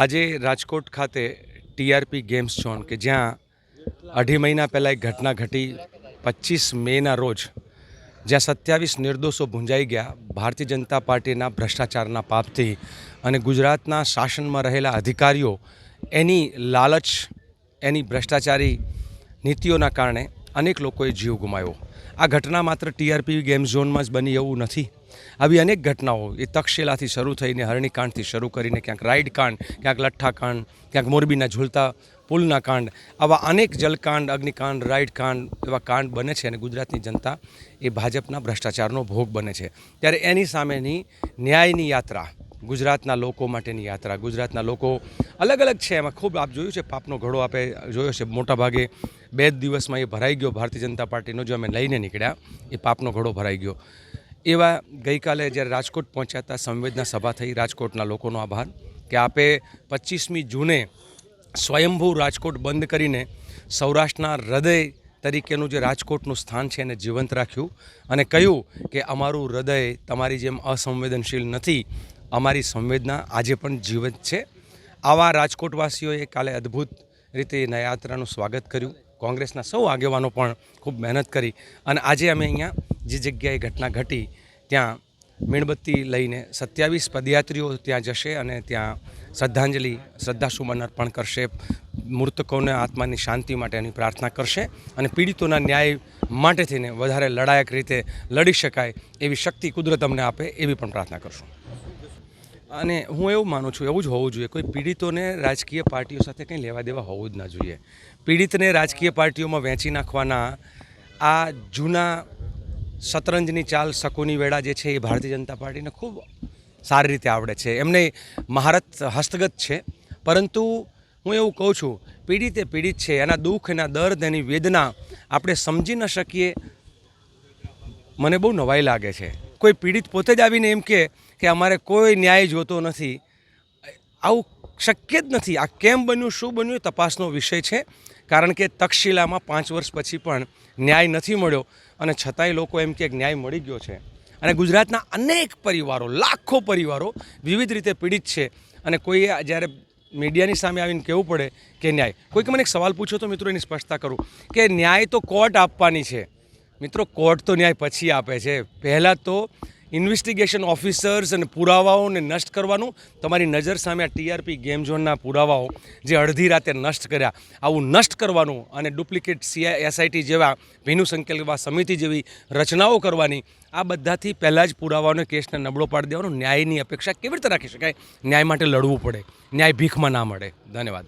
આજે રાજકોટ ખાતે TRP games zone કે જ્યાં 2.5 મહિના પહેલાં એક ઘટના ઘટી 25 મેના રોજ જ્યાં 27 નિર્દોષો ભૂંજાઈ ગયા ભારતીય જનતા પાર્ટીના ભ્રષ્ટાચારના પાપથી અને ગુજરાતના શાસનમાં રહેલા અધિકારીઓ એની લાલચ એની ભ્રષ્ટાચારી નીતિઓના કારણે અનેક લોકોએ જીવ ગુમાવ્યો। આ ઘટના માત્ર ટીઆરપી ગેમ ઝોનમાં જ બની એવું નથી। આવી અનેક ઘટનાઓ એ તક્ષશિલાથી શરૂ થઈને હરણીકાંડથી શરૂ કરીને ક્યાંક રાઈડકાંડ, ક્યાંક લઠ્ઠાકાંડ, ક્યાંક મોરબીના ઝૂલતા પુલના કાંડ, આવા અનેક જલકાંડ, અગ્નિકાંડ, રાઈડકાંડ એવા કાંડ બને છે અને ગુજરાતની જનતા એ ભાજપના ભ્રષ્ટાચારનો ભોગ બને છે। ત્યારે એની સામેની ન્યાયની યાત્રા, ગુજરાતના લોકો માટેની યાત્રા, ગુજરાતના લોકો અલગ અલગ છે, એમાં ખૂબ આપ જોયું છે પાપનો ઘડો આપે જોયો છે, મોટાભાગે 2 દિવસમાં એ ભરાઈ ગયો। ભારતીય જનતા પાર્ટીનો જો અમે લઈને નીકળ્યા એ પાપનો ઘડો ભરાઈ ગયો। એવા ગઈકાલે જ્યારે રાજકોટ પહોંચ્યા હતા સંવેદના સભા થઈ, રાજકોટના લોકોનો આભાર કે આપે 25મી જૂને સ્વયંભૂ રાજકોટ બંધ કરીને સૌરાષ્ટ્રના હૃદય તરીકેનું જે રાજકોટનું સ્થાન છે એને જીવંત રાખ્યું અને કહ્યું કે અમારું હૃદય તમારી જેમ અસંવેદનશીલ નથી, અમારી સંવેદના આજે પણ જીવંત છે। આવા રાજકોટવાસીઓએ કાલે અદ્ભુત રીતે યાત્રાનું સ્વાગત કર્યું। કોંગ્રેસના સૌ આગેવાનો પણ ખૂબ મહેનત કરી અને આજે અમે અહીંયા જે જગ્યાએ ઘટના ઘટી ત્યાં મીણબત્તી લઈને 27 પદયાત્રીઓ ત્યાં જશે અને ત્યાં શ્રદ્ધાસુમન અર્પણ કરશે, મૃતકોને આત્માની શાંતિ માટેની પ્રાર્થના કરશે અને પીડિતોના ન્યાય માટે થઈને વધારે લડાયક રીતે લડી શકાય એવી શક્તિ કુદરત અમને આપે એવી પણ પ્રાર્થના કરશું। અને હું એવું માનું છું, એવું જ હોવું જોઈએ। કોઈ પીડિતોને રાજકીય પાર્ટીઓ સાથે કંઈ લેવા દેવા હોવું જ ના જોઈએ। પીડિતને રાજકીય પાર્ટીઓમાં વહેંચી નાખવાના આ જૂના શતરંજની ચાલ, શકુની વેળા જે છે એ ભારતીય જનતા પાર્ટીને ખૂબ સારી રીતે આવડે છે, એમને મહારત હસ્તગત છે। પરંતુ હું એવું કહું છું, પીડિત એ પીડિત છે, એના દુઃખ, એના દર્દ, એની વેદના આપણે સમજી ન શકીએ, મને બહુ નવાઈ લાગે છે। કોઈ પીડિત પોતે જ આવીને એમ કે અમારે કોઈ ન્યાય જોતો નથી, આવું શક્ય જ નથી। આ કેમ બન્યું, શું બન્યું એ તપાસનો વિષય છે, કારણ કે તક્ષશિલામાં 5 વર્ષ પછી પણ ન્યાય નથી મળ્યો અને છતાંય લોકો એમ કે ન્યાય મળી ગયો છે। અને ગુજરાતના અનેક પરિવારો, લાખો પરિવારો વિવિધ રીતે પીડિત છે અને કોઈએ જ્યારે મીડિયાની સામે આવીને કહેવું પડે કે ન્યાય, કોઈક મને એક સવાલ પૂછો તો મિત્રો એની સ્પષ્ટતા કરું કે ન્યાય તો કોર્ટ આપવાની છે। મિત્રો, કોર્ટ તો ન્યાય પછી આપે છે, પહેલાં તો ઇન્વેસ્ટિગેશન ઓફિસર્સ અને પુરાવાઓને નષ્ટ કરવાનું। તમારી નજર સામે આ ટીઆરપી ગેમ ઝોનના પુરાવાઓ જે અડધી રાતે નષ્ટ કર્યા, આવું નષ્ટ કરવાનું અને ડુપ્લિકેટ એસઆઈટી જેવા ભીનું સંકેલવા સમિતિ જેવી રચનાઓ કરવાની, આ બધાથી પહેલાં જ પુરાવાઓને કેસને નબળો પાડી દેવાનો। ન્યાયની અપેક્ષા કેવી રીતે રાખી શકાય? ન્યાય માટે લડવું પડે, ન્યાય ભીખમાં ના મળે। ધન્યવાદ।